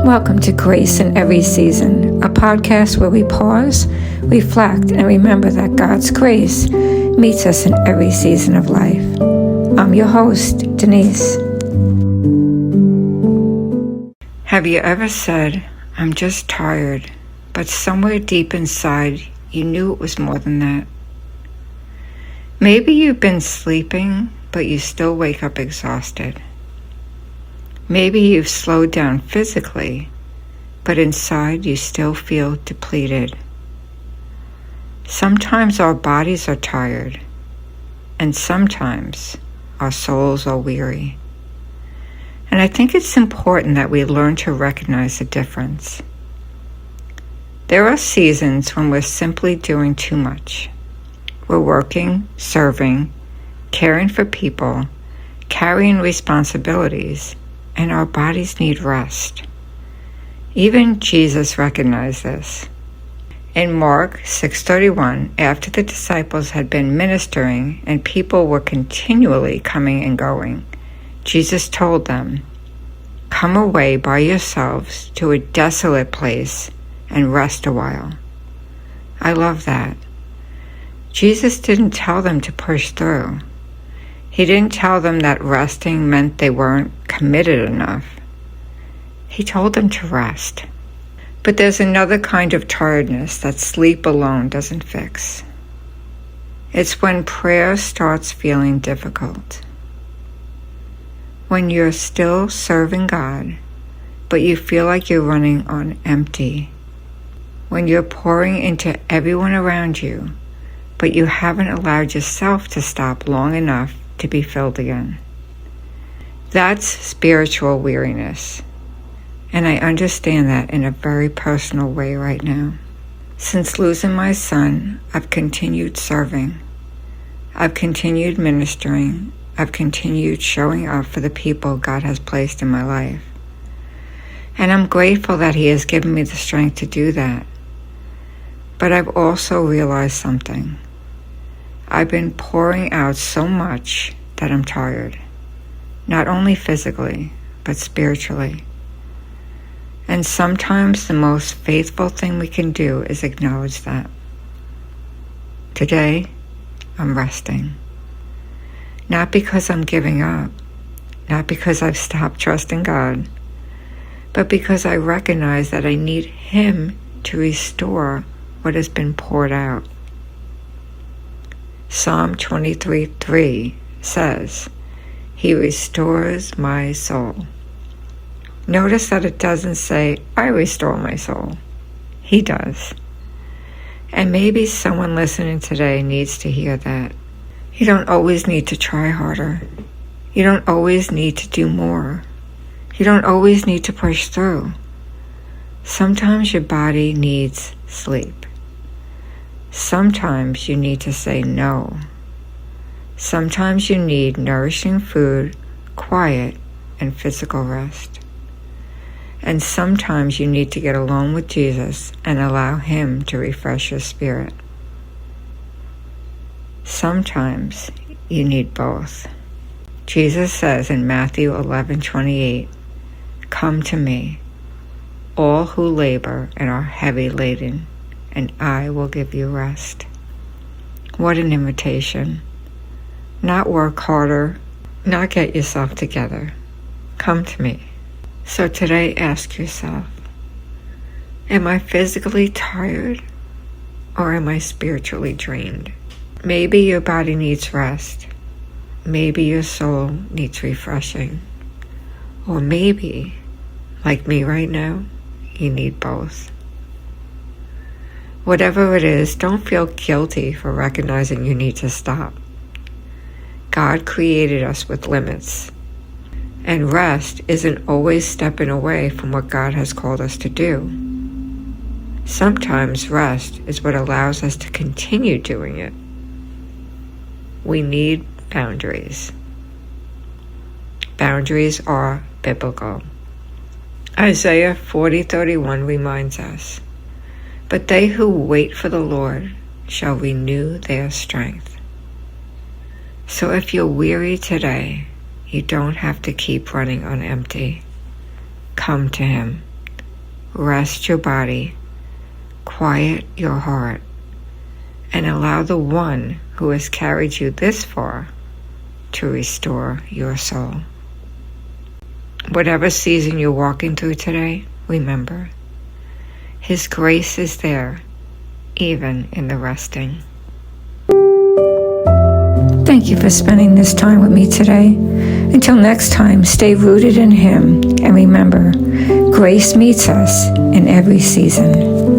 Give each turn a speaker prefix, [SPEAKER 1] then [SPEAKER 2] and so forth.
[SPEAKER 1] Welcome to Grace in Every Season, a podcast where we pause, reflect, and remember that God's grace meets us in every season of life. I'm your host, Denise. Have you ever said, "I'm just tired," but somewhere deep inside you knew it was more than that? Maybe you've been sleeping, but you still wake up exhausted. Maybe you've slowed down physically, but inside you still feel depleted. Sometimes our bodies are tired, and sometimes our souls are weary. And I think it's important that we learn to recognize the difference. There are seasons when we're simply doing too much. We're working, serving, caring for people, carrying responsibilities, and our bodies need rest. Even Jesus recognized this. In Mark 6:31, after the disciples had been ministering and people were continually coming and going, Jesus told them, "Come away by yourselves to a desolate place and rest a while." I love that. Jesus didn't tell them to push through. He didn't tell them that resting meant they weren't committed enough. He told them to rest. But there's another kind of tiredness that sleep alone doesn't fix. It's when prayer starts feeling difficult. When you're still serving God, but you feel like you're running on empty. When you're pouring into everyone around you, but you haven't allowed yourself to stop long enough to be filled again. That's spiritual weariness. And I understand that in a very personal way right now. Since losing my son, I've continued serving. I've continued ministering. I've continued showing up for the people God has placed in my life. And I'm grateful that He has given me the strength to do that. But I've also realized something. I've been pouring out so much that I'm tired, not only physically, but spiritually. And sometimes the most faithful thing we can do is acknowledge that. Today, I'm resting. Not because I'm giving up, not because I've stopped trusting God, but because I recognize that I need Him to restore what has been poured out. Psalm 23:3 says, "He restores my soul." Notice that it doesn't say, "I restore my soul." He does. And maybe someone listening today needs to hear that. You don't always need to try harder. You don't always need to do more. You don't always need to push through. Sometimes your body needs sleep. Sometimes you need to say no. Sometimes you need nourishing food, quiet, and physical rest. And sometimes you need to get alone with Jesus and allow Him to refresh your spirit. Sometimes you need both. Jesus says in Matthew 11:28, "Come to me, all who labor and are heavy laden, and I will give you rest." What an invitation. Not work harder, not get yourself together. Come to me. So today ask yourself, am I physically tired or am I spiritually drained? Maybe your body needs rest. Maybe your soul needs refreshing. Or maybe, like me right now, you need both. Whatever it is, don't feel guilty for recognizing you need to stop. God created us with limits, and rest isn't always stepping away from what God has called us to do. Sometimes rest is what allows us to continue doing it. We need boundaries. Boundaries are biblical. Isaiah 40:31 reminds us, "But they who wait for the Lord shall renew their strength." So if you're weary today, you don't have to keep running on empty. Come to Him. rest your body, quiet your heart, and allow the one who has carried you this far to restore your soul. Whatever season you're walking through today, remember, His grace is there, even in the resting. Thank you for spending this time with me today. Until next time, stay rooted in Him, and remember, grace meets us in every season.